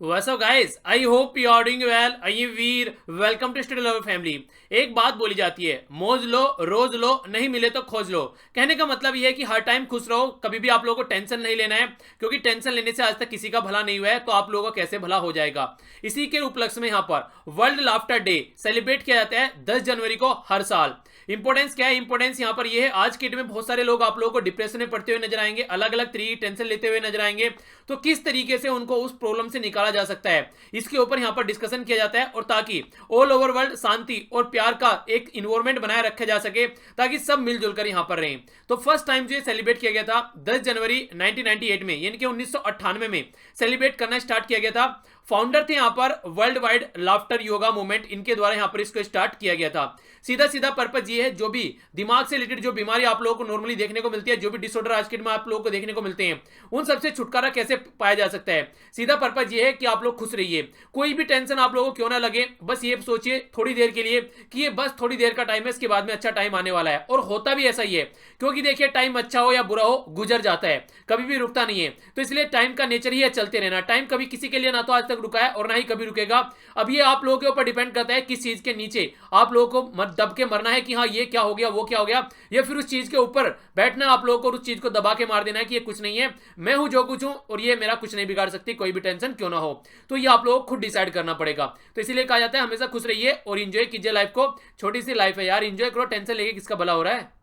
What's up guys? I hope you are doing well. I am Veer, welcome to study lover family. एक बात बोली जाती है, मौज लो रोज लो, नहीं मिले तो खोज लो। कहने का मतलब यह है कि हर टाइम खुश रहो, कभी भी आप लोगों को टेंशन नहीं लेना है, क्योंकि टेंशन लेने से आज तक किसी का भला नहीं हुआ है, तो आप लोगों का कैसे भला हो जाएगा। इसी के उपलक्ष्य में यहाँ पर वर्ल्ड लाफ्टर डे सेलिब्रेट किया जाता है 10 जनवरी को हर साल। इंपॉर्टेंस क्या है? इंपॉर्टेंस यहाँ पर यह है, आज के डेट में बहुत सारे लोग आप लोगों को डिप्रेशन में पड़ते हुए नजर आएंगे, अलग अलग तरीके की टेंशन लेते हुए नजर आएंगे। तो किस तरीके से उनको उस प्रॉब्लम से निकाला जा सकता है, इसके ऊपर यहाँ पर डिस्कशन किया जाता है, और ताकि ऑल ओवर वर्ल्ड शांति और प्यार का एक इन्वायरमेंट बनाए रखा जा सके, ताकि सब मिलजुल कर यहाँ पर रहें। तो फर्स्ट टाइम जो सेलिब्रेट किया गया था 10 जनवरी 1998 में, यानी कि 1998 में सेलिब्रेट करना स्टार्ट किया गया था। फाउंडर थे यहाँ पर world wide laughter yoga movement, इनके द्वारा यहाँ पर इसको स्टार्ट किया गया था। सीधा सीधा पर्पज ये है, जो भी दिमाग से रिलेटेड जो बीमारी आप लोगों को नॉर्मली देखने को मिलती है, जो भी डिसऑर्डर आज के में आप लोगों को देखने को मिलते हैं, उन सबसे छुटकारा कैसे पाया जा सकता है। सीधा पर्पज ये है कि आप लोग खुश रहिए, कोई भी टेंशन आप लोगों को क्यों ना लगे, बस ये सोचिए थोड़ी देर के लिए कि ये बस थोड़ी देर का टाइम है, इसके बाद में अच्छा टाइम आने वाला है। और होता भी ऐसा ही है, क्योंकि देखिए टाइम अच्छा हो या बुरा हो गुजर जाता है, कभी भी रुकता नहीं है। तो इसलिए टाइम का नेचर ही है चलते रहना। टाइम कभी किसी के लिए ना तो आज तक रुका है और ना ही कभी रुकेगा। अब ये आप लोगों के ऊपर डिपेंड करता है किस चीज के नीचे आप लोगों को दब के मरना है कि हाँ ये क्या हो गया वो क्या हो गया, या फिर उस चीज के ऊपर बैठना आप लोगों को, उस चीज को दबा के मार देना है कि ये कुछ नहीं है, मैं हूं जो कुछ हूं और ये मेरा कुछ नहीं बिगाड़ सकती, कोई भी टेंशन क्यों ना हो। तो ये आप लोगों को खुद डिसाइड करना पड़ेगा। तो इसीलिए कहा जाता है हमेशा खुश रहिए और इंजॉय कीजिए लाइफ को। छोटी सी लाइफ है यार, इंजॉय करो, टेंशन लेके किसका भला हो रहा है।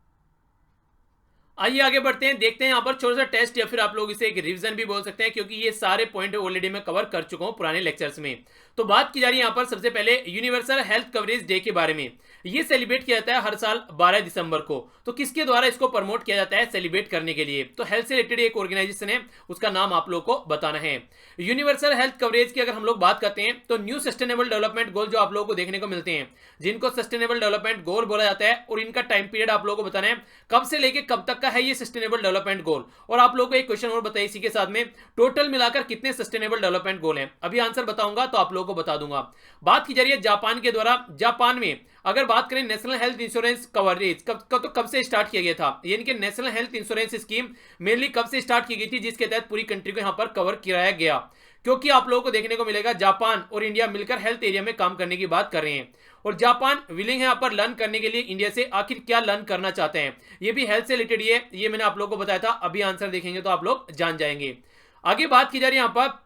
आइए आगे बढ़ते हैं, देखते हैं यहाँ पर छोटा सा टेस्ट, या फिर आप लोग इसे एक रिवीजन भी बोल सकते हैं, क्योंकि ये सारे पॉइंट ऑलरेडी मैं कवर कर चुका हूँ पुराने लेक्चर्स में। तो बात की जा रही है यहाँ पर सबसे पहले यूनिवर्सल हेल्थ कवरेज डे के बारे में। ये सेलिब्रेट किया जाता है हर साल 12 दिसंबर को। तो किसके द्वारा इसको प्रमोट किया जाता है सेलिब्रेट करने के लिए? तो हेल्थ से रिलेटेड एक ऑर्गेनाइजेशन है, उसका नाम आप लोग को बताना है। यूनिवर्सल हेल्थ कवरेज की अगर हम लोग बात करते हैं, तो न्यू सस्टेनेबल डेवलपमेंट गोल जो आप लोगों को देखने को मिलते हैं, जिनको सस्टेनेबल डेवलपमेंट गोल बोला जाता है, और इनका टाइम पीरियड आप लोगों को बताना है कब से लेके कब तक का है ये सस्टेनेबल डेवलपमेंट गोल। और आप लोगों को एक क्वेश्चन और बताइए इसी के साथ में, टोटल मिलाकर कितने सस्टेनेबल डेवलपमेंट गोल हैं? अभी आंसर बताऊंगा तो आप लोगों को बता दूंगा। बात की जा रही है जापान के द्वारा। जापान में अगर बात करें नेशनल हेल्थ इंश्योरेंस कवरेज कब से स्टार्ट किया गया था, यानी कि national health insurance scheme mainly कब से स्टार्ट की गई थी, जिसके तहत पूरी कंट्री को यहां पर कवर किया गया। क्योंकि आप लोगों को देखने को मिलेगा जापान और इंडिया मिलकर हेल्थ एरिया में काम करने की बात कर रहे हैं, और जापान विलिंग है यहाँ पर लर्न करने के लिए इंडिया से। आखिर क्या लर्न करना चाहते हैं, ये भी हेल्थ से रिलेटेड है, ये मैंने आप लोगों को बताया था। अभी आंसर देखेंगे तो आप लोग जान जाएंगे। आगे बात की जा रही है यहाँ पर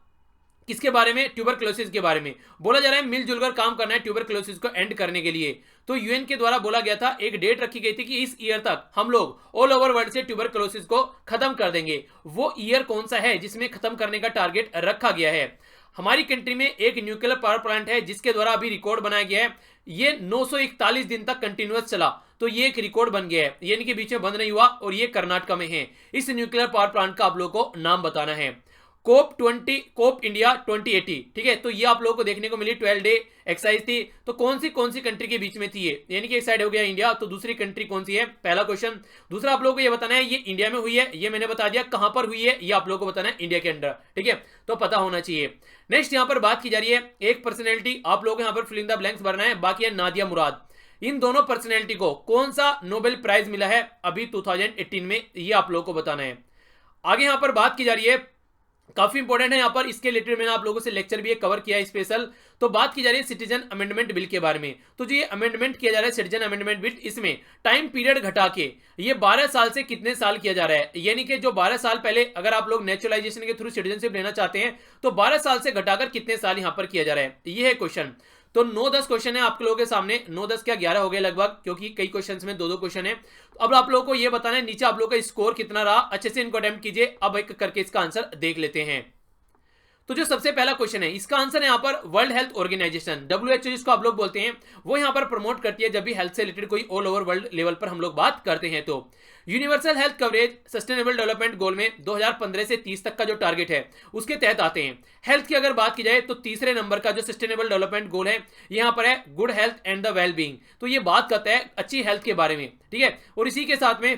किसके बारे में? ट्यूबरक्लोसिस के बारे में। बोला जा रहा है मिलजुल कर काम करना है ट्यूबरक्लोसिस को एंड करने के लिए। तो यूएन के द्वारा बोला गया था, एक डेट रखी गई थी कि इस ईयर तक हम लोग ऑल ओवर वर्ल्ड से ट्यूबरक्लोसिस को खत्म कर देंगे। वो ईयर कौन सा है जिसमें खत्म करने का टारगेट रखा गया है? हमारी कंट्री में एक न्यूक्लियर पावर प्लांट है जिसके द्वारा अभी रिकॉर्ड बनाया गया है, ये 941 दिन तक कंटिन्यूअस चला, तो ये एक रिकॉर्ड बन गया है, यानी कि बीच में बंद नहीं हुआ, और ये कर्नाटक में है। इस न्यूक्लियर पावर प्लांट का आप लोगों को नाम बताना है। कोप इंडिया 2080, ठीक है। तो ये आप लोगों को देखने को मिली 12 डे एक्सरसाइज थी। तो कौन सी कंट्री के बीच में थी ये? यानी कि एक साइड हो गया इंडिया, तो दूसरी कंट्री कौन सी है? पहला क्वेश्चन। दूसरा आप लोगों को ये बताना है ये इंडिया में हुई है, ये मैंने बता दिया। कहां पर हुई है ये आप लोगों को बताना है, इंडिया के अंदर, ठीक है, तो पता होना चाहिए। नेक्स्ट यहां पर बात की जा रही है एक पर्सनैलिटी, आप लोगों को यहां पर फिल इन द ब्लैंक्स भरना है, बाकी है नादिया मुराद। इन दोनों पर्सनैलिटी को कौन सा नोबेल प्राइज मिला है अभी 2018 में, ये आप लोगों को बताना है। आगे यहां पर बात की जा रही है, काफी इंपॉर्टेंट है यहाँ पर, इसके रिलेटेड मैंने आप लोगों से लेक्चर भी कवर किया है स्पेशल। तो बात की जा रही है सिटीजन अमेंडमेंट बिल के बारे में। तो जो ये अमेंडमेंट किया जा रहा है सिटीजन अमेंडमेंट बिल, इसमें टाइम पीरियड घटा के ये 12 साल से कितने साल किया जा रहा है, यानी कि जो 12 साल पहले अगर आप लोग नेचुरलाइजेशन के थ्रू सिटीजनशिप लेना चाहते हैं, तो 12 साल से घटाकर कितने साल यहाँ पर किया जा रहा है, ये है क्वेश्चन। तो 9-10 क्वेश्चन है आप लोगों के सामने, 9-10 क्या 11 हो गए लगभग, क्योंकि कई क्वेश्चंस में 2-2 क्वेश्चन है। तो अब आप लोगों को ये बताना है नीचे आप लोगों का स्कोर कितना रहा, अच्छे से इनको अटेम्प्ट कीजिए। अब एक करके इसका आंसर देख लेते हैं। तो जो सबसे पहला क्वेश्चन है, इसका आंसर है यहाँ पर वर्ल्ड हेल्थ ऑर्गेनाइजेशन, WHO जिसको आप लोग बोलते हैं, वो यहाँ पर प्रमोट करती है जब भी हेल्थ से रिलेटेड कोई ऑल ओवर वर्ल्ड लेवल पर हम लोग बात करते हैं। तो universal health coverage sustainable development goal में 2015 से 30 तक का जो टारगेट है उसके तहत आते हैं। हेल्थ की अगर बात की जाए तो तीसरे नंबर का जो सस्टेनेबल डेवलपमेंट गोल है यहाँ पर है good health and the well being. तो ये बात करता है अच्छी हेल्थ के बारे में, ठीक है। और इसी के साथ में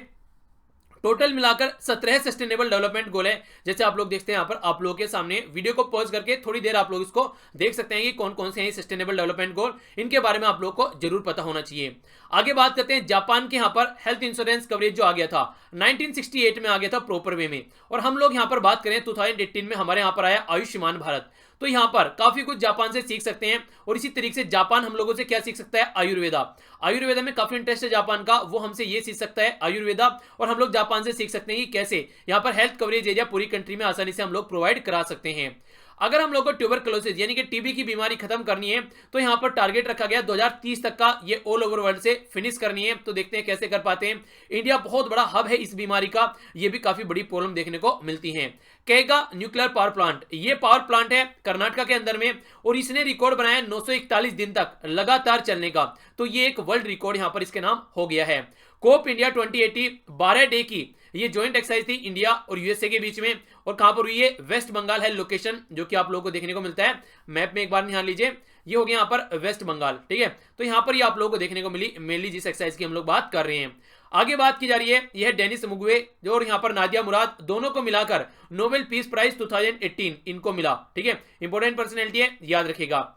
टोटल मिलाकर 17 सस्टेनेबल डेवलपमेंट गोल है। जैसे आप लोग देखते हैं यहाँ पर आप लोगों के सामने, वीडियो को पॉज करके थोड़ी देर आप लोग इसको देख सकते हैं कि कौन कौन से हैं सस्टेनेबल डेवलपमेंट गोल, इनके बारे में आप लोग को जरूर पता होना चाहिए। आगे बात करते हैं जापान के यहाँ पर हेल्थ इंश्योरेंस कवरेज जो आ गया था 1968 में आ गया था प्रॉपर वे में, और हम लोग यहाँ पर बात करें 2018 में हमारे यहाँ पर आया आयुष्मान भारत। तो यहाँ पर काफी कुछ जापान से सीख सकते हैं। और इसी तरीके से जापान हम लोगों से क्या सीख सकता है, आयुर्वेदा। आयुर्वेदा में काफी इंटरेस्ट है जापान का, वो हमसे ये सीख सकता है आयुर्वेदा। और हम लोग जापान से सीख सकते हैं कि कैसे यहाँ पर हेल्थ कवरेज एरिया पूरी कंट्री में आसानी से हम लोग प्रोवाइड करा सकते हैं। अगर हम लोग को ट्यूबरकुलोसिस यानी कि टीबी की बीमारी खत्म करनी है तो यहाँ पर टारगेट रखा गया 2030 तक का, ये ऑल ओवर वर्ल्ड से फिनिश करनी है। तो देखते हैं कैसे कर पाते हैं। इंडिया बहुत बड़ा हब है इस बीमारी का, ये भी काफी बड़ी प्रॉब्लम देखने को मिलती है। कैगा न्यूक्लियर पावर प्लांट, ये पावर प्लांट है कर्नाटक के अंदर में, और इसने रिकॉर्ड बनाया 941 दिन तक लगातार चलने का। तो ये एक वर्ल्ड रिकॉर्ड यहाँ पर इसके नाम हो गया है। कोप इंडिया 2080 12 डे की ये ज्वाइंट एक्सरसाइज थी इंडिया और यूएसए के बीच में। और कहां पर हुई है, वेस्ट बंगाल है लोकेशन, जो कि आप लोगों को देखने को मिलता है मैप में। एक बार ध्यान लीजिए, ये हो गया यहाँ पर वेस्ट बंगाल, ठीक है। तो यहाँ पर ये आप लोगों को देखने को मिली मेनली जिस एक्सरसाइज की हम लोग बात कर रहे हैं। आगे बात की जा रही है, यह डेनिस मुगवे जो और यहाँ पर नादिया मुराद, दोनों को मिलाकर नोबेल पीस प्राइज 2018 इनको मिला, ठीक है। इंपॉर्टेंट पर्सनैलिटी है, याद रखिएगा।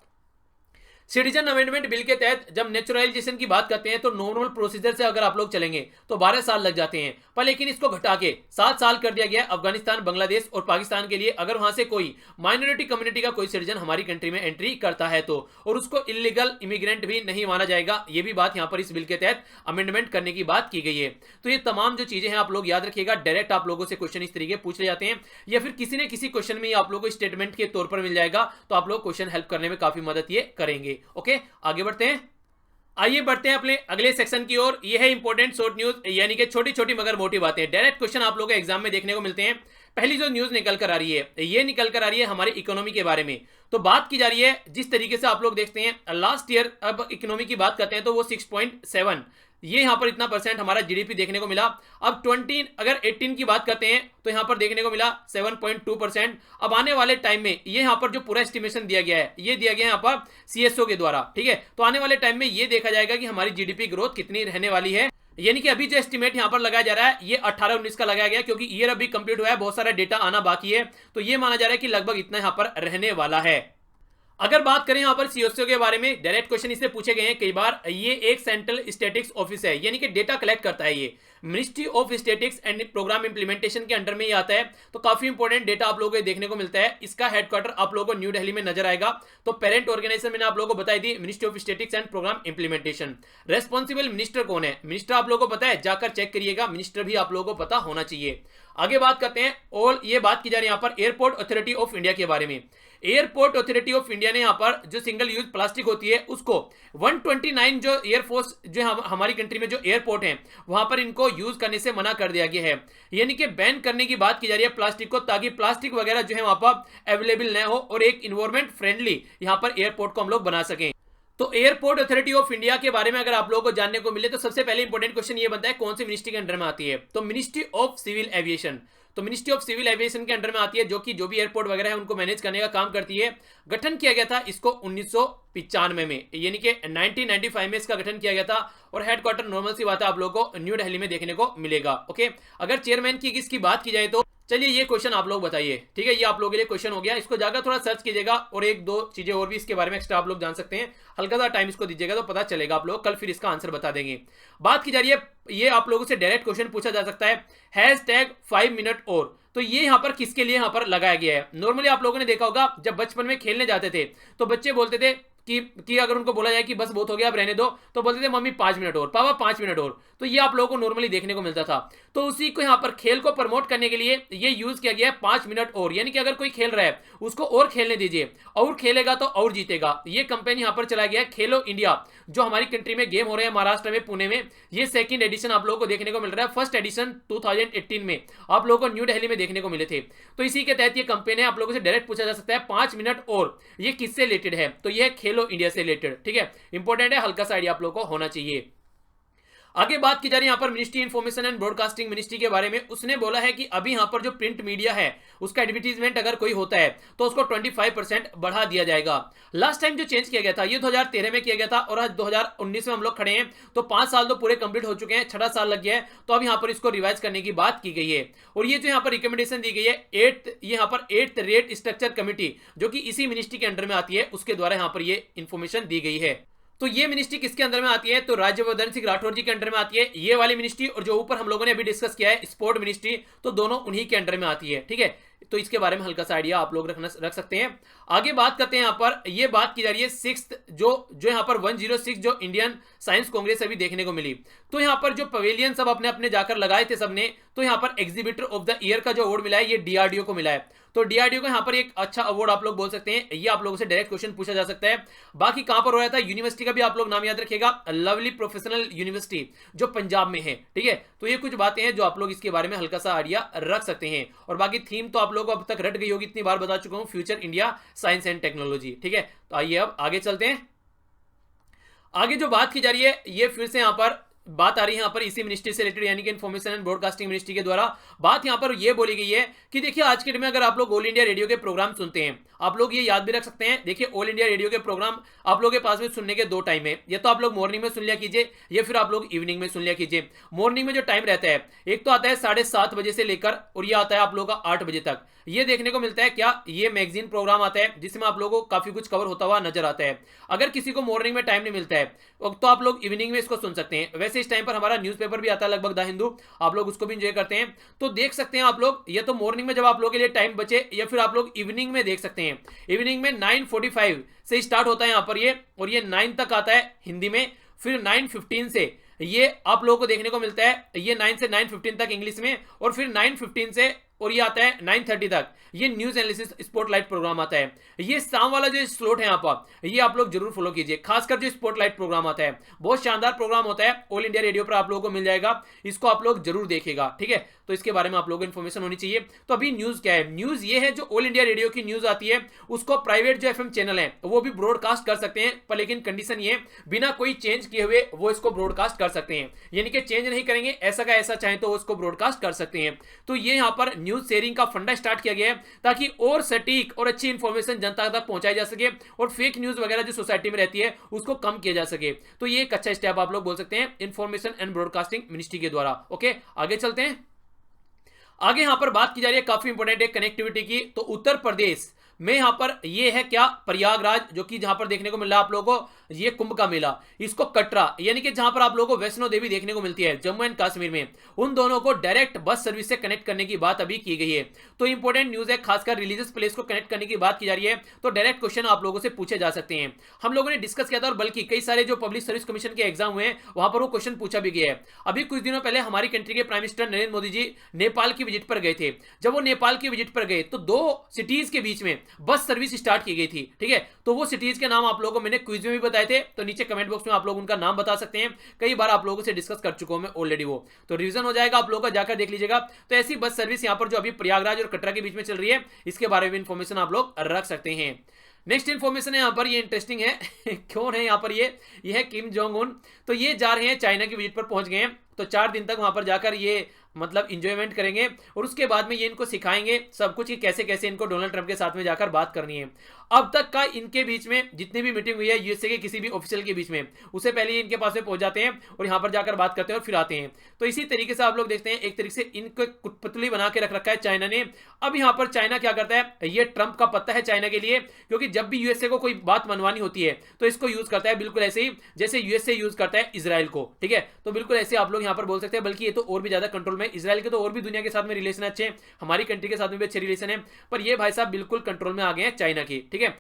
सिटीजन अमेंडमेंट बिल के तहत जब नेचुरलाइजेशन की बात करते हैं तो नॉर्मल प्रोसीजर से अगर आप लोग चलेंगे तो 12 साल लग जाते हैं, पर लेकिन इसको घटा के 7 साल कर दिया गया अफगानिस्तान, बांग्लादेश और पाकिस्तान के लिए। अगर वहां से कोई माइनॉरिटी कम्युनिटी का कोई सिटीजन हमारी कंट्री में एंट्री करता है तो, और उसको इलीगल इमिग्रेंट भी नहीं माना जाएगा। ये भी बात यहाँ पर इस बिल के तहत अमेंडमेंट करने की बात की गई है। तो ये तमाम जो चीजें हैं आप लोग याद रखिएगा। डायरेक्ट आप लोगों से क्वेश्चन इस तरीके पूछ ले जाते हैं, या फिर किसी न किसी क्वेश्चन में आप लोगों को स्टेटमेंट के तौर पर मिल जाएगा, तो आप लोग क्वेश्चन हेल्प करने में काफी मदद ये करेंगे। ओके, आगे बढ़ते हैं। आइए बढ़ते हैं अपने अगले सेक्शन की ओर। यह है इंपॉर्टेंट शॉर्ट न्यूज, यानी कि छोटी छोटी मगर मोटी बातें। डायरेक्ट क्वेश्चन आप लोगों को एग्जाम में देखने को मिलते हैं। पहली जो न्यूज निकल कर आ रही है, ये निकल कर आ रही है हमारी इकोनॉमी के बारे में। तो बात की जा रही है जिस तरीके से आप लोग देखते हैं लास्ट ईयर, अब इकोनॉमी की बात करते हैं तो वो 6.7 ये यहां पर इतना परसेंट हमारा जीडीपी देखने को मिला। अब 18 की बात करते हैं तो यहां पर देखने को मिला 7.2%। अब आने वाले टाइम में ये यहां पर जो पूरा एस्टिमेशन दिया गया है, ये दिया गया है यहां पर सीएसओ के द्वारा, ठीक है। तो आने वाले टाइम में ये देखा जाएगा कि हमारी जीडीपी ग्रोथ कितनी रहने वाली है। यानी कि अभी जो एस्टिमेट यहां पर लगाया जा रहा है ये 18-19 का लगाया गया, क्योंकि ईयर अभी कंप्लीट हुआ है, बहुत सारा डेटा आना बाकी है। तो ये माना जा रहा है कि लगभग इतना यहां पर रहने वाला है। अगर बात करें यहां पर सीओसीओ के बारे में, डायरेक्ट क्वेश्चन इससे पूछे गए हैं कई बार। ये एक सेंट्रल स्टैटिस्टिक्स ऑफिस है, यानी कि डेटा कलेक्ट करता है। ये ministry of statistics and programme implementation के अंडर में ही आता है। तो काफी इंपॉर्टेंट डेटा आप लोगों को देखने को मिलता है। इसका हेडक्वार्टर आप लोगों को न्यू दिल्ली में नजर आएगा। तो पेरेंट ऑर्गेनाइजेशन मैंने आप लोगों को बताई थी, ministry of statistics and programme implementation. Responsible minister कौन है, मिनिस्टर आप लोगों को पता है, जाकर चेक करिएगा, मिनिस्टर भी आप लोगों को पता होना चाहिए। आगे बात करते हैं, और ये बात की जा रही है यहाँ पर एयरपोर्ट अथॉरिटी ऑफ इंडिया के बारे में। एयरपोर्ट अथॉरिटी ऑफ इंडिया ने यहाँ पर जो सिंगल यूज प्लास्टिक होती है उसको 129 जो एयरफोर्स जो हमारी कंट्री में जो एयरपोर्ट है वहां पर इनको यूज करने से मना कर दिया गया है। यानी कि बैन करने की बात की जा रही है प्लास्टिक को, ताकि प्लास्टिक वगैरह जो है वहां पर अवेलेबल न हो और एक इन्वायरमेंट फ्रेंडली यहाँ पर एयरपोर्ट को हम लोग बना सकें। तो एयरपोर्ट अथॉरिटी ऑफ इंडिया के बारे में अगर आप लोगों को जानने को मिले तो सबसे पहले इंपॉर्टेंट क्वेश्चन ये बनता है कौन सी मिनिस्ट्री के अंडर में आती है। तो मिनिस्ट्री ऑफ सिविल एविएशन। तो मिनिस्ट्री ऑफ सिविल एविएशन के अंडर में आती है, जो कि जो भी एयरपोर्ट वगैरह है उनको मैनेज करने का काम करती है। गठन किया गया था इसको 1995 में, यानी कि 1995 में इसका गठन किया गया था। और हेडक्वार्टर नॉर्मल सी बात है आप लोगों को न्यू दिल्ली में देखने को मिलेगा। ओके, अगर चेयरमैन की किसकी बात की जाए तो चलिए ये क्वेश्चन आप लोग बताइए, ठीक है। ये आप लोगों के लिए क्वेश्चन हो गया, इसको जाकर थोड़ा सर्च कीजिएगा और एक दो चीजें और भी इसके बारे में एक्स्ट्रा आप लोग जान सकते हैं। हल्का सा टाइम इसको दीजिएगा तो पता चलेगा आप लोग, कल फिर इसका आंसर बता देंगे। बात की जा रही है, ये आप लोगों से डायरेक्ट क्वेश्चन पूछा जा सकता है, #5 मिनट और। तो ये यहां पर किसके लिए यहां पर लगाया गया है। नॉर्मली आप लोगों ने देखा होगा जब बचपन में खेलने जाते थे तो बच्चे बोलते थे कि अगर उनको बोला जाए कि बस बहुत हो गया अब रहने दो, तो बोलते थे मम्मी 5 मिनट और, पापा 5 मिनट और। तो ये आप लोगों को नॉर्मली देखने को मिलता था। तो उसी को यहाँ पर खेल को प्रमोट करने के लिए ये यूज किया गया है 5 मिनट और। यानी कि अगर कोई खेल रहा है उसको और खेलने दीजिए, और खेलेगा तो और जीतेगा। ये कंपेन यहाँ पर चला गया है खेलो इंडिया, जो हमारी कंट्री में गेम हो रहे हैं महाराष्ट्र में पुणे में। ये सेकंड एडिशन आप लोगों को देखने को मिल रहा है। फर्स्ट एडिशन 2018 में आप लोगों को न्यू दिल्ली में देखने को मिले थे। तो इसी के तहत ये कंपेन है, आप लोगों से डायरेक्ट पूछा जा सकता है 5 मिनट और, ये किससे रिलेटेड है। तो ये खेलो इंडिया से रिलेटेड, ठीक है। इंपॉर्टेंट है, हल्का सा आइडिया आप लोगों को होना चाहिए। आगे बात की जा रही है यहाँ पर ministry information and broadcasting ministry के बारे में। उसने बोला है कि अभी यहाँ पर जो प्रिंट मीडिया है उसका एडवर्टीजमेंट अगर कोई होता है तो उसको 25% बढ़ा दिया जाएगा। लास्ट टाइम जो चेंज किया गया था ये 2013 में किया गया था, और आज 2019 में हम लोग खड़े हैं। तो 5 साल तो पूरे कंप्लीट हो चुके हैं, 6 साल लग गया है। तो अब यहाँ पर इसको रिवाइज करने की बात की गई है। और ये जो यहाँ पर रिकमेंडेशन दी गई है 8th रेट स्ट्रक्चर कमेटी, जो कि इसी मिनिस्ट्री के अंडर में आती है, उसके द्वारा यहाँ पर ये इंफॉर्मेशन दी गई है। तो ये मिनिस्ट्री किसके अंदर में आती है, तो राज्यवर्धन सिंह राठौर जी के अंडर में आती है ये वाली मिनिस्ट्री। और जो ऊपर हम लोगों ने अभी डिस्कस किया है स्पोर्ट मिनिस्ट्री, तो दोनों उन्हीं के अंडर में आती है, ठीक है। तो इसके बारे में हल्का सा आइडिया आप लोग रख सकते हैं। आगे बात करते हैं, यहाँ पर ये बात की जा रही है सिक्स्थ जो यहाँ पर 106 जो इंडियन साइंस कांग्रेस अभी देखने को मिली। तो यहाँ पर जो पवेलियन सब अपने अपने जाकर लगाए थे सबने, तो यहाँ पर एग्जीबिटर ऑफ द ईयर का जो अवार्ड मिला है ये डीआरडीओ को मिला है। तो डीआरडीओ को यहाँ पर एक अच्छा अवार्ड आप लोग बोल सकते हैं, ये आप लोगों से डायरेक्ट क्वेश्चन पूछा जा सकता है। बाकी कहां पर हो रहा था, यूनिवर्सिटी का भी आप लोग नाम याद रखिएगा, लवली प्रोफेशनल यूनिवर्सिटी जो पंजाब में है, ठीक है। तो ये कुछ बातें हैं जो आप लोग इसके बारे में हल्का सा आइडिया रख सकते हैं। और बाकी थीम तो आप लोग अब तक रट गई होगी, इतनी बार बता चुका हूं, future India science and technology, ठीक है। तो आइए अब आगे चलते हैं। आगे जो बात की जा रही है ये फिर से यहां पर बात आ रही है यहाँ पर इसी मिनिस्ट्री से रिलेटेड, यानी कि इन्फॉर्मेशन एंड ब्रॉडकास्टिंग मिनिस्ट्री के द्वारा बात यहाँ पर ये बोली गई है कि देखिए आज के डेट में अगर आप लोग ऑल इंडिया रेडियो के प्रोग्राम सुनते हैं, आप लोग ये याद भी रख सकते हैं। देखिए ऑल इंडिया रेडियो के प्रोग्राम आप लोगों के पास में सुनने के दो टाइम है, या तो आप लोग मॉर्निंग में सुन लिया कीजिए या फिर आप लोग इवनिंग में सुन लिया कीजिए। मॉर्निंग में जो टाइम रहता है एक तो आता है 7:30 बजे से लेकर, और ये आता है आप लोगों का 8 बजे तक। ये देखने को मिलता है क्या, ये मैगजीन प्रोग्राम आता है जिसमें आप लोगों को काफी कुछ कवर होता हुआ नजर आता है। अगर किसी को मॉर्निंग में टाइम नहीं मिलता है तो आप लोग इवनिंग में इसको सुन सकते हैं। वैसे इस टाइम पर हमारा न्यूज़पेपर भी आता है लगभग द हिंदू, आप लोग उसको भी एंजॉय करते हैं। तो देख सकते हैं आप लोग, या तो मॉर्निंग में जब आप लोगों के लिए टाइम बचे, या फिर आप लोग इवनिंग में देख सकते हैं। इवनिंग में 9:45 से स्टार्ट होता है यहाँ पर ये, और ये 9 तक आता है हिंदी में। फिर 9:15 से ये आप लोगों को देखने को मिलता है, ये 9 से 9:15 तक इंग्लिश में, और फिर 9:15 से और ये आता है 9:30 तक, ये न्यूज एनालिसिस स्पॉटलाइट प्रोग्राम आता है। ये शाम वाला जो स्लॉट है यहाँ पर, ये आप लोग जरूर फॉलो कीजिए, खासकर जो स्पॉटलाइट प्रोग्राम आता है, बहुत शानदार प्रोग्राम होता है, ऑल इंडिया रेडियो पर आप लोगों को मिल जाएगा, इसको आप लोग जरूर देखिएगा, ठीक है। तो इसके बारे में आप लोगों को इन्फॉर्मेशन होनी चाहिए। तो अभी न्यूज क्या है, न्यूज ये है जो ऑल इंडिया रेडियो की न्यूज आती है उसको प्राइवेट जो एफएम चैनल है वो भी ब्रॉडकास्ट कर सकते हैं, पर लेकिन कंडीशन ये बिना कोई चेंज किए हुए वो इसको ब्रॉडकास्ट कर सकते हैं, यानी कि चेंज नहीं करेंगे, ऐसा का ऐसा चाहे तो उसको ब्रॉडकास्ट कर सकते हैं। तो ये यहाँ पर न्यूज शेयरिंग का फंडा स्टार्ट किया गया है ताकि और सटीक और अच्छी इंफॉर्मेशन जनता तक पहुंचाई जा सके, और फेक न्यूज वगैरह जो सोसाइटी में रहती है उसको कम किया जा सके। तो ये एक अच्छा स्टेप आप लोग बोल सकते हैं इंफॉर्मेशन एंड ब्रॉडकास्टिंग मिनिस्ट्री के द्वारा। ओके, आगे चलते हैं। आगे यहां पर बात की जा रही है काफी इंपॉर्टेंट है कनेक्टिविटी की। तो उत्तर प्रदेश में यहां पर ये है क्या, प्रयागराज, जो कि जहां पर देखने को मिल रहा है आप लोगों को ये कुंभ का मेला, इसको कटरा, यानी कि जहां पर आप लोगों को वैष्णो देवी देखने को मिलती है जम्मू एंड कश्मीर में, उन दोनों को डायरेक्ट बस सर्विस से कनेक्ट करने की बात अभी की गई है। तो इंपॉर्टेंट न्यूज है, खासकर रिलीजियस प्लेस को कनेक्ट करने की बात की जा रही है। तो डायरेक्ट क्वेश्चन आप लोगों से पूछे जा सकते हैं। हम लोगों ने डिस्कस किया था, और बल्कि कई सारे जो पब्लिक सर्विस कमीशन के एग्जाम हुए हैं वहां पर वो क्वेश्चन पूछा भी गया है। अभी कुछ दिनों पहले हमारी कंट्री के प्राइम मिनिस्टर नरेंद्र मोदी जी नेपाल की विजिट पर गए थे। जब वो नेपाल की विजिट पर गए तो 2 सिटीज के बीच में बस सर्विस स्टार्ट की गई थी, ठीक है। तो वो सिटीज के नाम आप लोगों को मैंने क्विज में भी बताए थे, तो नीचे कमेंट बॉक्स में आप लोग उनका नाम बता सकते हैं, कई बार आप लोगों से डिस्कस कर चुका हूं मैं ऑलरेडी, वो तो रिवीजन हो जाएगा, आप लोगों का जाकर देख लीजिएगा। तो ऐसी बस सर्विस यहां पर जो अभी प्रयागराज और कटरा के बीच में चल रही है, इसके बारे में इंफॉर्मेशन आप लोग रख सकते हैं। नेक्स्ट इंफॉर्मेशन है यहाँ पर, ये इंटरेस्टिंग है कौन है यहाँ पर, ये है किम जोंग उन। तो ये जा रहे हैं चाइना की विजिट पर पहुंच गए हैं, तो 4 दिन तक वहां पर जाकर ये मतलब इंजॉयमेंट करेंगे, और उसके बाद में ये इनको सिखाएंगे सब कुछ कि कैसे कैसे इनको डोनाल्ड ट्रंप के साथ में जाकर बात करनी है। अब तक का इनके बीच में जितनी भी मीटिंग हुई है यूएसए के किसी भी ऑफिशियल के बीच में, उससे पहले ये इनके पास में पहुंच जाते हैं और यहाँ पर जाकर बात करते हैं और फिर आते हैं। तो इसी तरीके से आप लोग देखते हैं, एक तरीके से इनको कुटपुतली बना के रख रखा है चाइना ने। अब यहाँ पर चाइना क्या करता है, ये ट्रंप का पत्ता है चाइना के लिए, क्योंकि जब भी यूएसए को कोई बात मनवानी होती है तो इसको यूज करता है, बिल्कुल ऐसे ही जैसे यूएसए यूज करता है इजराइल को, ठीक है। तो बिल्कुल ऐसे आप लोग यहाँ पर बोल सकते हैं, बल्कि ये तो और भी ज्यादा कंट्रोल में, इजराइल के तो और भी दुनिया के साथ में रिलेशन अच्छे हैं, हमारी कंट्री के साथ में भी अच्छे रिलेशन है, पर ये भाई साहब बिल्कुल कंट्रोल में आ गए हैं चाइना की, ठीक है।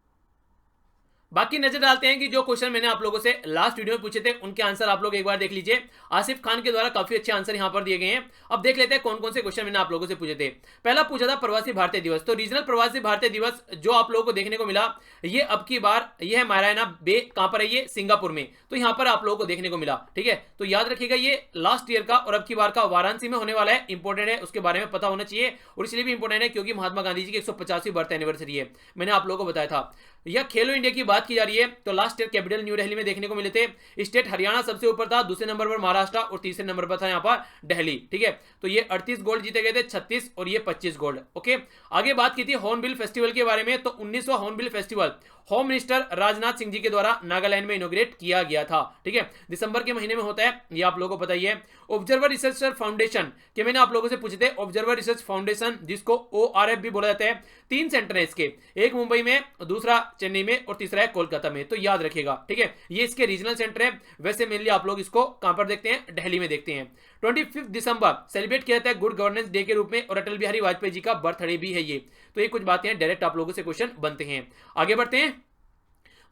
बाकी नजर डालते हैं कि जो क्वेश्चन मैंने आप लोगों से लास्ट वीडियो में पूछे थे उनके आंसर आप लोग एक बार देख लीजिए। आसिफ खान के द्वारा काफी अच्छे आंसर यहां पर दिए गए हैं। अब देख लेते हैं कौन कौन से क्वेश्चन मैंने आप लोगों से पूछे थे। पहला पूछा था प्रवासी भारतीय दिवस। तो रीजनल प्रवासी भारतीय दिवस जो आप लोगों को देखने को मिला, ये अब की बार ये है मारायना बे, कहां पर है ये, सिंगापुर में। तो यहां पर आप लोगों को देखने को मिला, ठीक है। तो याद रखिएगा ये लास्ट ईयर का और अब की बार का वाराणसी में होने वाला है, इंपॉर्टेंट है, उसके बारे में पता होना चाहिए। और इसलिए भी इंपॉर्टेंट है क्योंकि महात्मा गांधी जी की 150वीं बर्थ एनिवर्सरी है, मैंने आप लोगों को बताया था। यह खेलो इंडिया की बात की जा रही है, तो last year capital new Delhi में देखने को मिले थे। स्टेट हरियाणा सबसे ऊपर था, दूसरे नंबर पर महाराष्ट्र और तीसरे नंबर पर था यहाँ पर दिल्ली, ठीक है। तो ये 38 गोल्ड जीते गए थे, 36 और ये 25 गोल्ड। ओके, आगे बात की थी हॉर्नबिल फेस्टिवल के बारे में। तो 19वां Hornbill festival home minister Rajnath Singh ji के द्वारा नागालैंड में इनोग्रेट किया गया था, ठीक है। दिसंबर के महीने में होता है, ये आप लोगों को पता ही है। ऑब्जर्वर रिसर्च फाउंडेशन के मैंने आप लोगों से पूछे थे, ऑब्जर्वर रिसर्च फाउंडेशन जिसको ORF भी बोला जाता है, 3 सेंटर है इसके, एक मुंबई में, दूसरा चेन्नई में और तीसरा है कोलकाता में, तो याद रखिएगा, ठीक है। ये इसके रीजनल सेंटर है। वैसे मेनली आप लोग इसको कहां पर देखते हैं, दिल्ली में देखते हैं। 25 दिसंबर सेलिब्रेट किया जाता है गुड गवर्नेंस डे के रूप में, और अटल बिहारी वाजपेयी जी का बर्थडे भी है ये। तो ये कुछ बातें हैं, डायरेक्ट आप लोगों से क्वेश्चन बनते हैं। आगे बढ़ते हैं,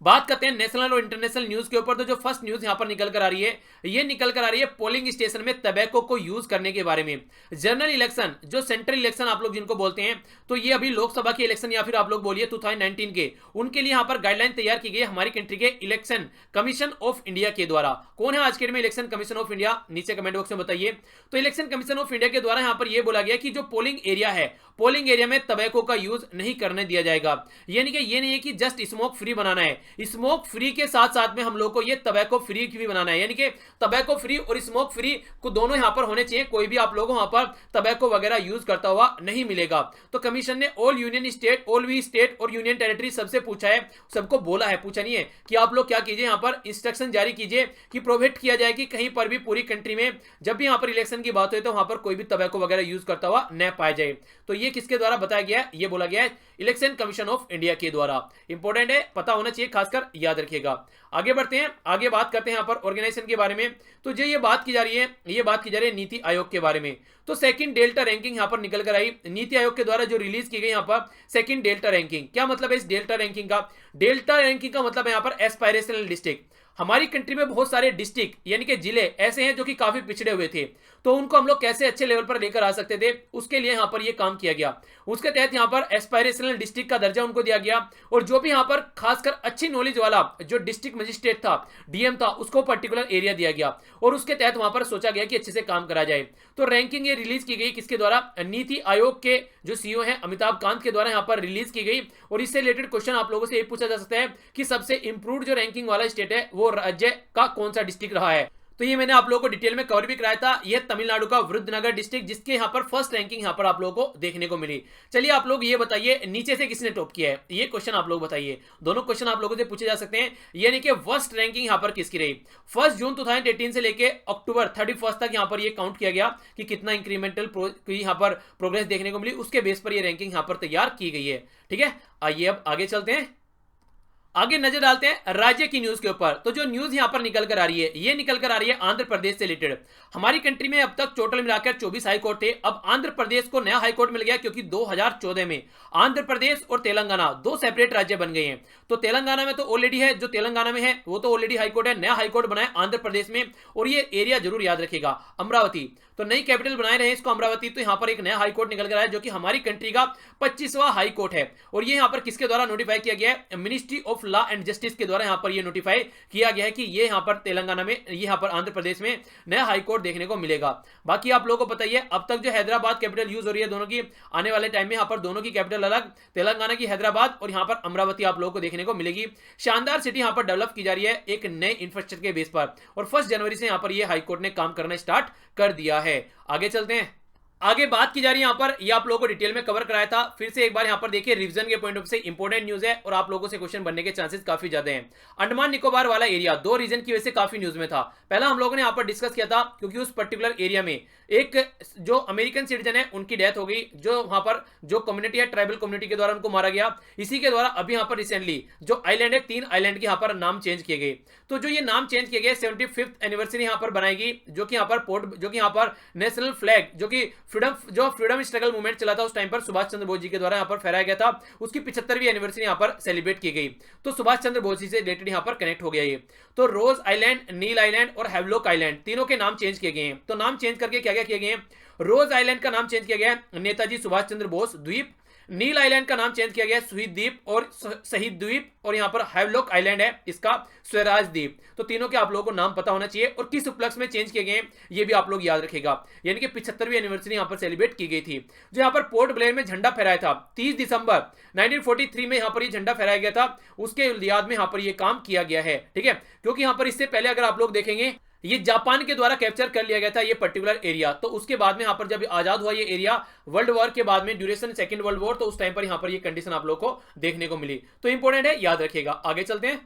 बात करते हैं नेशनल और इंटरनेशनल न्यूज के ऊपर। तो जो फर्स्ट न्यूज यहां पर निकल कर आ रही है, ये निकल कर आ रही है पोलिंग स्टेशन में टबैको को यूज करने के बारे में। जनरल इलेक्शन, जो सेंट्रल इलेक्शन आप लोग जिनको बोलते हैं, तो ये अभी लोकसभा के इलेक्शन या फिर आप लोग बोलिए 2019 के, उनके लिए यहां पर गाइडलाइन तैयार की गई हमारी कंट्री के इलेक्शन कमीशन ऑफ इंडिया के द्वारा। कौन है आज के डेट में इलेक्शन कमीशन ऑफ इंडिया, नीचे कमेंट बॉक्स में बताइए। तो इलेक्शन कमीशन ऑफ इंडिया के द्वारा यहां पर यह बोला गया कि जो पोलिंग एरिया है, पोलिंग एरिया में टबैको का यूज नहीं करने दिया जाएगा। यानी कि ये नहीं है कि जस्ट स्मोक फ्री बनाना है, स्मोक फ्री के साथ साथ में हम लोग को ये टबैको फ्री भी बनाना है। यानी कि टबैको फ्री और स्मोक फ्री को दोनों यहां पर होने चाहिए, कोई भी आप लोगों वहां पर टबैको वगैरह यूज करता हुआ नहीं मिलेगा। तो कमीशन ने ऑल यूनियन स्टेट, ऑल वी स्टेट और यूनियन टेरिटरी सबसे पूछा है, सबको बोला है, पूछा नहीं है, कि आप लोग क्या कीजिए, यहां पर इंस्ट्रक्शन जारी कीजिए कि प्रोहिबिट किया जाए कि कहीं पर भी पूरी कंट्री में जब भी यहां पर इलेक्शन की बात हो तो वहां पर कोई भी टबैको वगैरह यूज करता हुआ न पाया जाए। तो ये किसके द्वारा बताया गया है, ये बोला गया है इलेक्शन कमीशन ऑफ इंडिया के द्वारा। इंपॉर्टेंट है, पता होना चाहिए, खासकर याद रखिएगा। आगे बढ़ते हैं, आगे बात करते हैं यहां पर ऑर्गेनाइजेशन के बारे में। तो जो ये बात की जा रही है, ये बात की जा रही है नीति आयोग के बारे में। तो सेकंड डेल्टा रैंकिंग यहां पर निकल कर आई, नीति आयोग के द्वारा जो रिलीज की गई यहां पर सेकंड डेल्टा रैंकिंग। क्या मतलब है इस डेल्टा रैंकिंग का? डेल्टा रैंकिंग का मतलब है यहां पर एस्पायरेशनल डिस्ट्रिक्ट। हमारी कंट्री में बहुत सारे डिस्ट्रिक्ट यानी कि जिले ऐसे हैं जो कि काफी पिछड़े हुए थे, तो उनको हम लोग कैसे अच्छे लेवल पर लेकर आ सकते थे, उसके लिए यहां पर यह काम किया गया। उसके तहत यहां पर एस्पायरेशनल डिस्ट्रिक्ट का दर्जा उनको दिया गया, और जो भी यहां पर खासकर अच्छी नॉलेज वाला जो डिस्ट्रिक्ट मजिस्ट्रेट था, डीएम था, उसको पर्टिकुलर एरिया दिया गया, और उसके तहत वहां पर सोचा गया कि अच्छे से काम करा जाए। तो रैंकिंग ये रिलीज की गई किसके द्वारा? नीति आयोग के जो सीईओ हैं अमिताभ कांत के द्वारा यहां पर रिलीज की गई। और इससे रिलेटेड क्वेश्चन आप लोगों से ये पूछा जा सकता है कि सबसे इंप्रूव्ड जो रैंकिंग वाला स्टेट है वो राज्य का कौन सा डिस्ट्रिक्ट रहा है। तो ये मैंने आप लोगों को डिटेल में कवर भी कराया था। ये तमिलनाडु का विरुद्धनगर डिस्ट्रिक्ट, जिसके यहाँ पर फर्स्ट रैंकिंग यहाँ पर आप लोगों को देखने को मिली। चलिए आप लोग ये बताइए नीचे से किसने टॉप किया है, ये क्वेश्चन आप लोग बताइए। दोनों क्वेश्चन आप लोगों से पूछे जा सकते हैं। यानी कि वर्स्ट रैंकिंग यहाँ पर किसकी रही? 1 जून 2018 से लेके अक्टूबर 31 तक यहाँ पर ये काउंट किया गया कि कितना इंक्रीमेंटल यहाँ पर प्रोग्रेस देखने को मिली, उसके बेस पर ये रैंकिंग यहाँ पर तैयार की गई है। ठीक है, आइए अब आगे चलते हैं, आगे नजर डालते हैं राज्य की न्यूज के ऊपर। तो जो न्यूज यहां पर निकल कर आ रही है, ये निकल कर आ रही है आंध्र प्रदेश से रिलेटेड। हमारी कंट्री में अब तक टोटल मिलाकर 24 हाई कोर्ट थे। अब आंध्र प्रदेश को नया हाई कोर्ट मिल गया, क्योंकि 2014 में आंध्र प्रदेश और तेलंगाना 2 सेपरेट राज्य बन गए हैं। तो तेलंगाना में तो ऑलरेडी है, जो तेलंगाना में है वो तो ऑलरेडी हाई कोर्ट है, नया हाई कोर्ट बना है आंध्र प्रदेश में। और ये एरिया जरूर याद रखेगा, अमरावती। तो नई कैपिटल बनाए रहे इसको अमरावती। तो यहां पर एक नया हाई कोर्ट निकल कर आया, जो कि हमारी कंट्री का 25वां हाई कोर्ट है। और ये यहां पर किसके द्वारा नोटिफाई किया गया है? Ministry of law and justice के द्वारा यहां पर ये नोटिफाई किया गया है कि ये यहां पर तेलंगाना में, यहां पर आंध्र प्रदेश में नया हाई कोर्ट देखने को मिलेगा। बाकी आप लोगों को बताइए, अब तक जो हैदराबाद कैपिटल यूज हो रही है दोनों की, आने वाले टाइम में यहां पर दोनों की कैपिटल अलग, तेलंगाना की हैदराबाद और यहां पर अमरावती आप लोगों को देखने को मिलेगी। शानदार सिटी यहां पर डेवलप की जा रही है एक नए इंफ्रास्ट्रक्चर के बेस पर, और 1 जनवरी से यहां पर ये हाई कोर्ट ने काम करना स्टार्ट कर दिया है। आगे चलते हैं, आगे बात की जा रही है यहां पर, ये आप लोगों को डिटेल में कवर कराया था। फिर से एक बार यहां पर देखिए, रिवीजन के पॉइंट ऑफ से इंपॉर्टेंट न्यूज है और आप लोगों से क्वेश्चन बनने के चांसेस काफी ज्यादा हैं। अंडमान निकोबार वाला एरिया 2 रीजन की वजह से काफी न्यूज में था। पहला हम लोगों ने यहां पर डिस्कस किया था, क्योंकि उस पर्टिकुलर एरिया में एक जो अमेरिकन सिटीजन है उनकी डेथ हो गई, जो वहां पर जो कम्युनिटी है, ट्राइबल कम्युनिटी के द्वारा उनको मारा गया। इसी के द्वारा अभी यहां पर रिसेंटली जो आइलैंड है, 3 आइलैंड के यहां पर नाम चेंज किए गए। तो जो ये नाम चेंज किए गए, 75th एनिवर्सरी यहां पर बनाएगी, जो कि यहां पर पोर्ट, जो कि यहां पर नेशनल फ्लैग, जो कि फ्रीडम स्ट्रगल मूवमेंट चला था उस टाइम पर सुभाष चंद्र बोस जी के द्वारा यहां पर फहराया गया था, उसकी 75वीं एनिवर्सरी यहां पर सेलिब्रेट की गई। तो सुभाष चंद्र बोस जी से रिलेटेड यहां पर कनेक्ट हो गया ये। तो रोज आइलैंड, नील आइलैंड और हैवलॉक आइलैंड, तीनों के नाम चेंज किए गए हैं। तो नाम चेंज करके क्या क्या किए गए हैं? रोज आइलैंड का नाम चेंज किया गया है नेताजी सुभाष चंद्र बोस द्वीप, नील आइलैंड का नाम चेंज किया गया है शहीद द्वीप और शहीद द्वीप, और यहां पर हैवलॉक आइलैंड है इसका स्वराज द्वीप। तो तीनों के आप लोगों को नाम पता होना चाहिए, और किस उपलक्ष्य में चेंज किए गए हैं ये भी आप लोग याद रखेगा। यानी कि 75वीं एनिवर्सरी यहां पर सेलिब्रेट की गई थी। जो यहां पर पोर्ट ब्लेयर में झंडा फहराया था 30 दिसंबर 1943 में यहां पर ये झंडा फहराया गया था, उसके याद में यहां पर ये काम किया गया है। ठीक है, क्योंकि यहां पर इससे पहले अगर आप लोग देखेंगे, ये जापान के द्वारा कैप्चर कर लिया गया था ये पर्टिकुलर एरिया। तो उसके बाद में यहां पर जब आजाद हुआ ये एरिया, वर्ल्ड वॉर के बाद में ड्यूरेशन सेकंड वर्ल्ड वॉर, तो उस टाइम पर यहां पर ये कंडीशन आप लोग को देखने को मिली। तो इंपॉर्टेंट है, याद रखिएगा। आगे चलते हैं,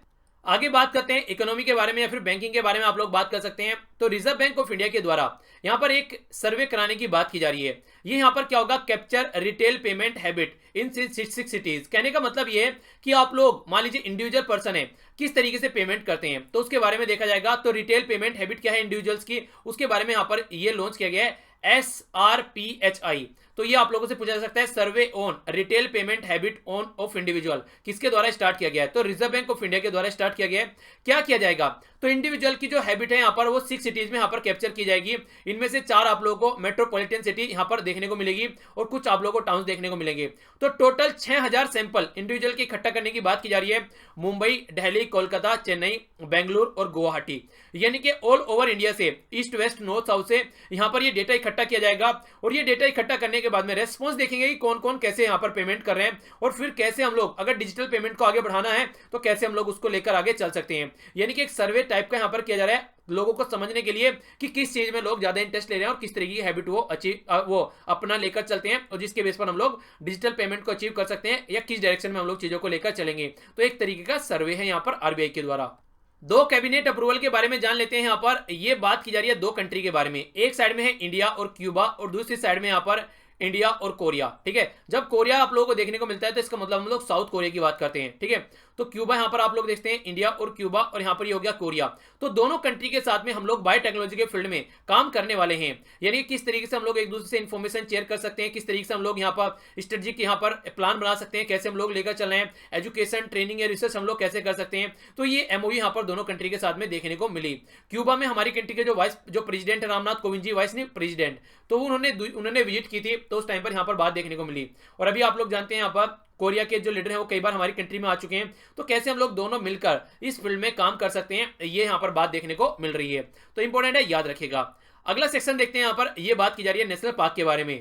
आगे बात करते हैं इकोनॉमी के बारे में या फिर बैंकिंग के बारे में आप लोग बात कर सकते हैं। तो रिजर्व बैंक ऑफ इंडिया के द्वारा यहां पर एक सर्वे कराने की बात की जा रही है। ये यहां पर क्या होगा, capture retail payment habit in 6 cities. कहने का मतलब ये है कि आप लोग मान लीजिए इंडिविजुअल पर्सन है, किस तरीके से पेमेंट करते हैं, तो उसके बारे में देखा जाएगा। तो रिटेल पेमेंट हैबिट क्या है इंडिविजुअल्स की, उसके बारे में यहां पर ये लॉन्च किया गया है SRPHI। तो ये आप लोगों से पूछा जा सकता है सर्वे on retail payment habit on off individual किसके द्वारा स्टार्ट किया गया है। तो रिजर्व बैंक ऑफ इंडिया के द्वारा स्टार्ट किया गया है। क्या किया जाएगा, तो इंडिविजुअल की जो हैबिट है यहाँ पर वो 6 सिटीज में यहाँ पर कैप्चर की जाएगी। इनमें से 4 आप लोगों को मेट्रोपॉलिटन सिटी यहाँ पर देखने को मिलेगी और कुछ आप लोगों को टाउन्स देखने को मिलेंगे। तो टोटल 6000 सैंपल इंडिविजुअल के इकट्ठा करने की बात की जा रही है। मुंबई, दिल्ली, कोलकाता, चेन्नई, बेंगलुरु और गुवाहाटी, यानी कि ऑल ओवर इंडिया से, ईस्ट वेस्ट नॉर्थ साउथ से यहाँ पर ये डेटा इकट्ठा किया जाएगा। और ये डेटा इकट्ठा करने के बाद में रेस्पॉन्स देखेंगे कि कौन कौन कैसे यहाँ पर पेमेंट कर रहे हैं और फिर कैसे हम लोग अगर डिजिटल पेमेंट को आगे बढ़ाना है तो कैसे हम लोग उसको लेकर आगे चल सकते हैं। यानी कि एक सर्वे टाइप का यहाँ पर किया जा रहा है लोगों को समझने के लिए कि किस चीज में लोग ज्यादा इंटरेस्ट ले रहे हैं और किस तरीके की हैबिट वो अपना लेकर चलते हैं और जिसके बेस पर हम लोग डिजिटल पेमेंट को अचीव कर सकते हैं या किस डायरेक्शन में हम लोग चीजों को लेकर चलेंगे। तो एक तरीके का सर्वे है यहाँ पर आरबीआई के द्वारा। 2 कैबिनेट अप्रूवल के बारे में जान लेते हैं। यहाँ पर ये बात की जा रही है 2 कंट्री के बारे में। एक साइड में है इंडिया और क्यूबा और दूसरी साइड में यहाँ पर इंडिया और कोरिया। ठीक है, जब कोरिया आप लोगों को देखने को मिलता है तो इसका मतलब हम लोग साउथ कोरिया की बात करते हैं। ठीक है, तो क्यूबा यहां पर आप लोग देखते हैं इंडिया और क्यूबा और यहां पर ये हो गया कोरिया। तो दोनों कंट्री के साथ में हम लोग बायोटेक्नोलॉजी के फील्ड में काम करने वाले हैं। यानी किस तरीके से हम लोग एक दूसरे से इंफॉर्मेशन शेयर कर सकते हैं, किस तरीके से हम लोग यहाँ पर स्ट्रेटेजिक यहाँ पर प्लान बना सकते हैं, कैसे हम लोग लेकर चल रहे हैं, एजुकेशन, ट्रेनिंग या रिसर्च हम लोग कैसे कर सकते हैं। तो ये एमओयू यहाँ पर दोनों कंट्री के साथ में देखने को मिली। क्यूबा में हमारी कंट्री के जो प्रेसिडेंट है रामनाथ कोविंद जी, वाइस नहीं प्रेसिडेंट, तो उन्होंने विजिट की थी, तो उस टाइम पर यहाँ पर बात देखने को मिली। और अभी आप लोग जानते हैं यहाँ पर कोरिया के जो लीडर हैं वो कई बार हमारी कंट्री में आ चुके हैं। तो कैसे हम लोग दोनों मिलकर इस फील्ड में काम कर सकते हैं, ये यहाँ पर बात देखने को मिल रही है। तो इंपॉर्टेंट है, याद रखिएगा। अगला सेक्शन देखते हैं। यहाँ पर ये बात की जा रही है नेशनल पार्क के बारे में।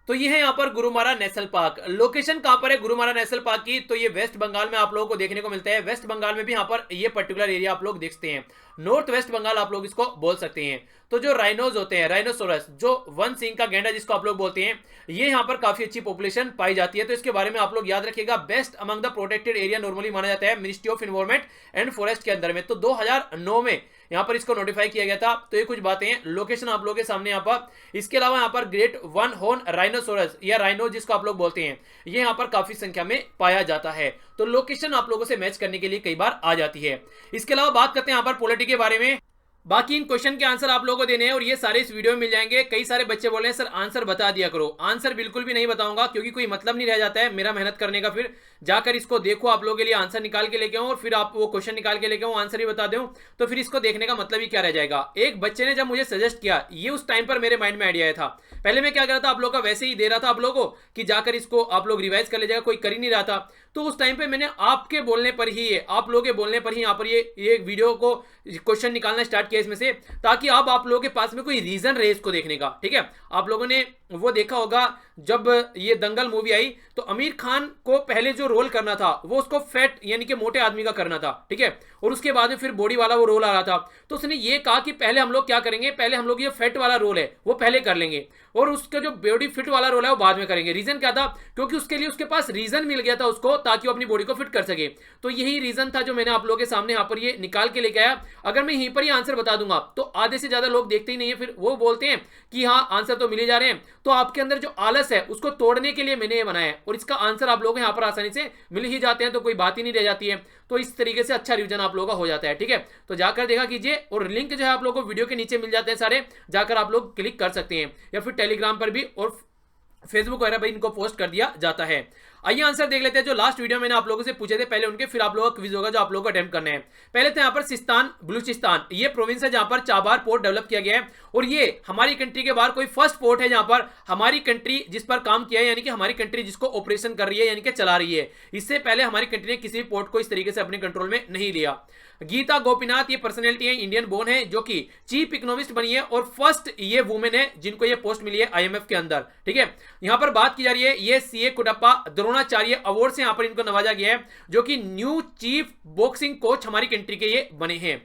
तो ये है यहाँ पर गुरुमारा नेशनल पार्क। लोकेशन कहां पर है गुरुमारा नेशनल पार्क की, तो ये वेस्ट बंगाल में आप लोगों को देखने को मिलता है। वेस्ट बंगाल में भी यहाँ पर ये पर्टिकुलर एरिया आप लोग देखते हैं, नॉर्थ वेस्ट बंगाल आप लोग इसको बोल सकते हैं। तो जो राइनोज होते हैं, राइनोसोरस, जो 1 सींग का गैंडा जिसको आप लोग बोलते हैं, ये यहाँ पर काफी अच्छी पॉपुलेशन पाई जाती है। तो इसके बारे में आप लोग याद रखिएगा। Best among the protected area normally माना जाता है ministry of environment and forest के अंदर में। तो 2009 में यहाँ पर इसको नोटिफाई किया गया था। तो ये कुछ बातें हैं, लोकेशन आप लोगों के सामने यहाँ पर। इसके अलावा यहाँ पर ग्रेट 1 हॉर्न राइनोसोरस या राइनो जिसको आप लोग बोलते हैं, ये यहाँ पर काफी संख्या में पाया जाता है। तो लोकेशन आप लोगों से मैच करने के लिए कई बार आ जाती है। इसके अलावा बात करते हैं यहाँ पर पॉलिटी के बारे में। बाकी इन क्वेश्चन के आंसर आप लोगों को देने हैं और ये सारे इस वीडियो में मिल जाएंगे। कई सारे बच्चे बोल रहे हैं सर आंसर बता दिया करो। आंसर बिल्कुल भी नहीं बताऊंगा क्योंकि कोई मतलब नहीं रह जाता है मेरा मेहनत करने का। फिर जाकर इसको देखो, आप लोगों के लिए आंसर निकाल के लेके आऊं और फिर आप वो क्वेश्चन निकाल के लेके आऊं, आंसर ही बता दूं, तो फिर इसको देखने का मतलब ही क्या रह जाएगा। एक बच्चे ने जब मुझे सजेस्ट किया, ये उस टाइम पर मेरे माइंड में आइडिया आया था। पहले मैं क्या कर रहा था, आप लोगों का वैसे ही दे रहा था आप लोगों को कि जाकर इसको आप लोग रिवाइज कर लीजिएगा, कोई कर ही नहीं रहा था। तो उस टाइम पे मैंने आपके बोलने पर ही, आप लोगों के बोलने पर ही यहाँ पर ये वीडियो को क्वेश्चन निकालना स्टार्ट किया इसमें से, ताकि अब आप लोगों के पास में कोई रीजन रहे इसको देखने का। ठीक है, आप लोगों ने वो देखा होगा जब ये दंगल मूवी आई तो आमिर खान को पहले जो रोल करना था वो उसको फैट यानी कि मोटे आदमी का करना था। ठीक है, और उसके बाद में फिर बॉडी वाला वो रोल आ रहा था। तो उसने ये कहा कि पहले हम लोग क्या करेंगे, पहले हम लोग ये फैट वाला रोल है वो पहले कर लेंगे और उसका जो बॉडी फिट वाला रोल है वो बाद में करेंगे। रीजन क्या था, क्योंकि उसके लिए उसके पास रीजन मिल गया था उसको, ताकि वो अपनी बॉडी को फिट कर सके। तो यही रीजन था जो मैंने आप लोगों के सामने यहाँ पर ये निकाल के लेके आया। अगर मैं यहीं पर ही आंसर बता दूंगा तो आधे से ज्यादा लोग देखते ही नहीं है, फिर वो बोलते हैं कि हाँ आंसर तो मिल ही जा रहे हैं। तो आपके अंदर जो आलस है उसको तोड़ने के लिए मैंने ये बनाया है और इसका आंसर आप लोग यहाँ पर आसानी से मिल ही जाते हैं, तो कोई बात ही नहीं रह जाती है। तो इस तरीके से अच्छा रिवीजन आप लोगों का हो जाता है। ठीक है, तो जाकर देखा कीजिए और लिंक जो है आप लोगों को वीडियो के नीचे मिल जाते हैं सारे, जाकर आप लोग क्लिक कर सकते हैं या फिर टेलीग्राम पर भी और फेसबुक वगैरह पर इनको पोस्ट कर दिया जाता है। आइए आंसर देख लेते हैं जो लास्ट वीडियो मैंने आप लोगों से पूछे थे पहले उनके, फिर आप लोगों का क्विज होगा जो आप लोगों को अटेम्प्ट करना है। पहले तो यहाँ पर सिस्तान बलूचिस्तान, ये प्रोविंस है जहां पर चाबार पोर्ट डेवलप किया गया है और ये हमारी कंट्री के बाहर कोई फर्स्ट पोर्ट है जहां पर हमारी कंट्री जिस पर काम किया है, यानी कि हमारी कंट्री जिसको ऑपरेशन कर रही है यानी कि चला रही है। इससे पहले हमारी कंट्री ने किसी भी पोर्ट को इस तरीके से अपने कंट्रोल में नहीं लिया। गीता गोपीनाथ ये पर्सनैलिटी है, इंडियन बोर्न है, जो कि चीफ इकोनॉमिस्ट बनी है और फर्स्ट ये वुमेन है जिनको ये पोस्ट मिली है आईएमएफ के अंदर। ठीक है, यहां पर बात की जा रही है ये सीए कुडप्पा द्रोणाचार्य अवार्ड से यहां पर इनको नवाजा गया है, जो कि न्यू चीफ बॉक्सिंग कोच हमारी कंट्री के ये बने हैं।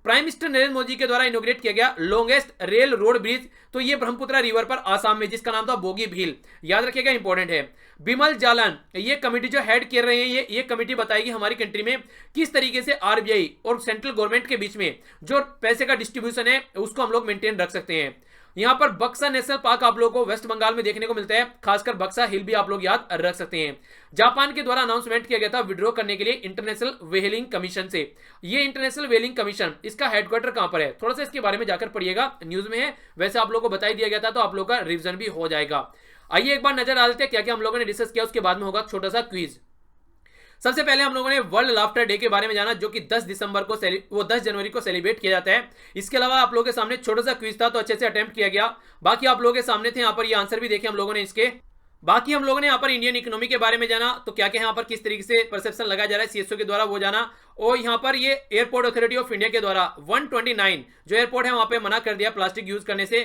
प्राइम मिनिस्टर नरेंद्र मोदी के द्वारा इनोग्रेट किया गया लॉन्गेस्ट रेल रोड ब्रिज, तो ये ब्रह्मपुत्र रिवर पर आसाम में, जिसका नाम था बोगी भील, याद रखिएगा, इंपॉर्टेंट है। बिमल जालान, ये कमेटी जो हेड कर रहे हैं, ये कमेटी बताएगी हमारी कंट्री में किस तरीके से आरबीआई और सेंट्रल गवर्नमेंट के बीच में जो पैसे का डिस्ट्रीब्यूशन है उसको हम लोग मेंटेन रख सकते हैं। यहां पर बक्सा नेशनल पार्क आप लोगों को वेस्ट बंगाल में देखने को मिलता है, खासकर बक्सा हिल भी आप लोग याद रख सकते हैं। जापान के द्वारा अनाउंसमेंट किया गया था विड्रॉ करने के लिए इंटरनेशनल व्हेलिंग कमीशन से। ये इंटरनेशनल व्हेलिंग कमीशन, इसका हेडक्वार्टर कहां पर है, थोड़ा सा इसके बारे में जाकर पढ़िएगा, न्यूज में है, वैसे आप लोगों को बता दिया गया था, तो आप लोगों का रिविजन भी हो जाएगा। आइए एक बार नजर डालते हैं क्या क्या हम लोगों ने डिस्कस किया, उसके बाद में होगा छोटा सा क्विज। सबसे पहले हम लोगों ने वर्ल्ड लाफ्टर डे के बारे में जाना, जो कि 10 जनवरी को सेलिब्रेट किया जाता है। इसके अलावा आप लोगों के सामने छोटा सा क्विज था, तो अच्छे से अटेम्प्ट किया गया। बाकी आप लोगों के सामने थे, यहाँ पर ये आंसर भी देखे हम लोगों ने इसके। बाकी हम लोगों ने यहाँ पर इंडियन इकोनॉमी के बारे में जाना, तो क्या क्या यहाँ पर किस तरीके से परसेप्शन लगाया जा रहा है सीएसओ के द्वारा, वो जाना। और यहाँ पर ये एयरपोर्ट अथॉरिटी ऑफ इंडिया के द्वारा 129 जो एयरपोर्ट है वहां पे मना कर दिया प्लास्टिक यूज करने से।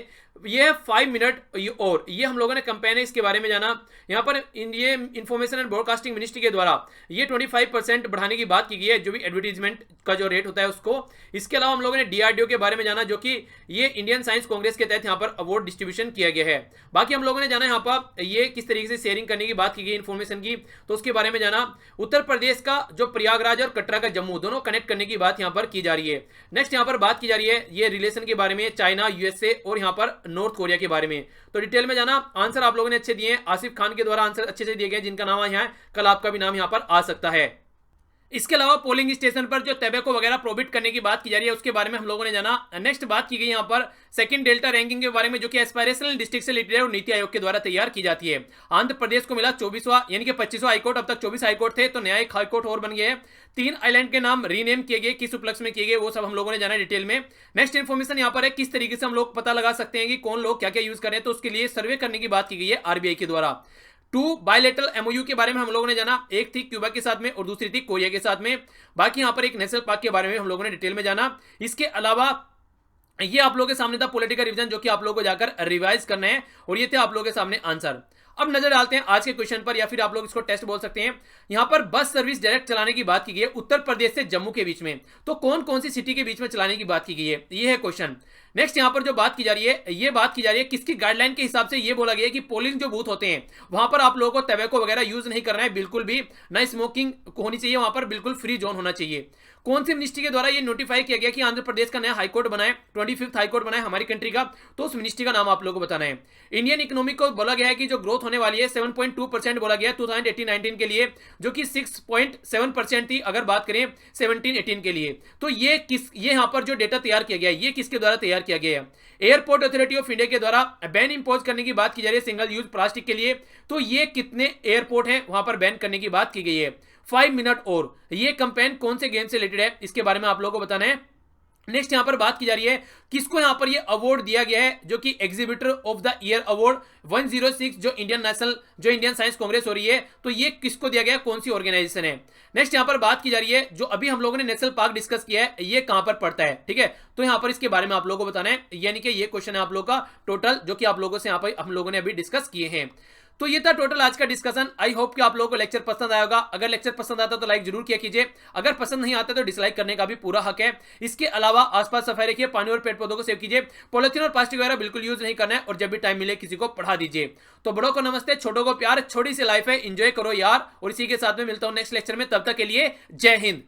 ये 5 मिनट, और ये हम लोगों ने कंपेन है इसके बारे में जाना। यहाँ पर Indian information and broadcasting ministry के द्वारा ये 25% बढ़ाने की बात की गई है, जो भी एडवर्टीजमेंट का जो रेट होता है उसको। इसके अलावा हम लोगों ने डीआरडीओ के बारे में जाना, जो कि ये इंडियन साइंस कांग्रेस के तहत यहाँ पर अवार्ड डिस्ट्रीब्यूशन किया गया है। बाकी हम लोगों ने जाना यहाँ पर ये किस तरीके से शेयरिंग करने की बात की गई इन्फॉर्मेशन की, तो उसके बारे में जाना। उत्तर प्रदेश का जो प्रयागराज और कटरा का जम्मू दोनों कनेक्ट करने की बात यहाँ पर की जा रही है। नेक्स्ट यहाँ पर बात की जा रही है ये रिलेशन के बारे में, चाइना, यूएसए और यहाँ पर नॉर्थ कोरिया के बारे में, तो डिटेल में जाना। आंसर आप लोगों ने अच्छे दिए हैं, आसिफ खान के द्वारा आंसर अच्छे से दिए गए, जिनका नाम यहाँ है, कल आपका भी नाम यहाँ पर आ सकता है। इसके अलावा पोलिंग स्टेशन पर जो टैबेको वगैरह प्रोहिबिट करने की बात की जा रही है, उसके बारे में हम लोगों ने जाना। नेक्स्ट बात की गई यहाँ पर सेकंड डेल्टा रैंकिंग के बारे में, जो कि एस्पायरेशनल डिस्ट्रिक्ट से रिलेटेड और नीति आयोग के द्वारा तैयार की जाती है। आंध्र प्रदेश को मिला 24वां, यानी कि 25वां हाईकोर्ट, अब तक 24 हाईकोर्ट थे, तो नया एक हाईकोर्ट और बन गया है। 3 आइलैंड के नाम रीनेम किए गए, किस उपलक्ष्य में किए गए, वो सब हम लोगों ने जाना डिटेल में। नेक्स्ट इन्फॉर्मेशन यहाँ पर है किस तरीके से हम लोग पता लगा सकते हैं कि कौन लोग क्या क्या यूज कर रहे हैं, तो उसके लिए सर्वे करने की बात की गई है आरबीआई के द्वारा। 2 बायलेटरल एमओयू के बारे में हम लोगों ने जाना, एक थी क्यूबा के साथ में और दूसरी थी कोरिया के साथ में। बाकी यहाँ पर एक नेशनल पार्क के बारे में हम लोगों ने डिटेल में जाना। इसके अलावा ये आप लोगों के सामने था पॉलिटिकल रिवीजन, जो कि आप लोगों को जाकर रिवाइज करना है, और ये थे आप लोगों के सामने आंसर। अब नजर डालते हैं आज के क्वेश्चन पर, या फिर आप लोग इसको टेस्ट बोल सकते हैं। यहां पर बस सर्विस डायरेक्ट चलाने की बात की गई है उत्तर प्रदेश से जम्मू के बीच में, तो कौन कौन सी सिटी के बीच में चलाने की बात की गई है, ये है क्वेश्चन। नेक्स्ट यहां पर जो बात की जा रही है, ये बात की जा रही है किसकी गाइडलाइन के हिसाब से ये बोला गया है कि पोलिंग जो बूथ होते हैं वहां पर आप लोगों को टबैको वगैरह यूज नहीं करना है, बिल्कुल भी ना स्मोकिंग होनी चाहिए, वहां पर बिल्कुल फ्री जोन होना चाहिए। कौन सी मिनिस्ट्री के द्वारा ये नोटिफाई किया गया कि आंध्र प्रदेश का नया हाईकोर्ट बनाए, 25th हाईकोर्ट बनाए हमारी कंट्री का, तो उस मिनिस्ट्री का नाम आप लोगों को बताना है। इंडियन इकोनॉमी को बोला गया है कि जो ग्रोथ होने वाली है 7.2% बोला गया 2018-19 के लिए, जो कि 6.7% थी अगर बात करें 17-18 के लिए। तो ये यहां पर जो डेटा तैयार किया गया है, ये किसके द्वारा तैयार किया गया है? एयरपोर्ट अथॉरिटी ऑफ इंडिया के द्वारा बैन इंपोज करने की बात की जा रही है सिंगल यूज प्लास्टिक के लिए, तो ये कितने एयरपोर्ट हैं वहां पर बैन करने की बात की गई है? 5 मिनट। और ये कैंपेन कौन से गेम से रिलेटेड है, इसके बारे में आप लोगों को बताना है। नेक्स्ट यहां पर बात की जा रही है किसको यहां पर ये अवार्ड दिया गया है, जो कि exhibitor of the year award 106 जो इंडियन साइंस कांग्रेस हो रही है, तो ये किसको दिया गया, कौन सी ऑर्गेनाइजेशन है? नेक्स्ट यहां पर बात की जा रही है जो अभी हम लोगों ने नेशनल पार्क डिस्कस किया है, ये कहां पर पड़ता है, ठीक है, तो यहां पर इसके बारे में आप लोगों को बताना है। यानी कि ये क्वेश्चन है आप लोगों का टोटल, जो कि आप लोगों से यहां पर हम लोगों ने अभी डिस्कस किए हैं। तो ये था टोटल आज का डिस्कशन। आई होप कि आप लोगों को लेक्चर पसंद आएगा। अगर लेक्चर पसंद आता तो लाइक जरूर किया कीजिए, अगर पसंद नहीं आता तो डिसलाइक करने का भी पूरा हक है। इसके अलावा आसपास सफाई रखिए, पानी और पेड़ पौधों को सेव कीजिए, पॉलिथीन और प्लास्टिक वगैरह बिल्कुल यूज नहीं करना है, और जब भी टाइम मिले किसी को पढ़ा दीजिए। तो बड़ों को नमस्ते, छोटों को प्यार, छोटी सी लाइफ है, एंजॉय करो यार। और इसी के साथ में मिलता हूं नेक्स्ट लेक्चर में, तब तक के लिए जय हिंद।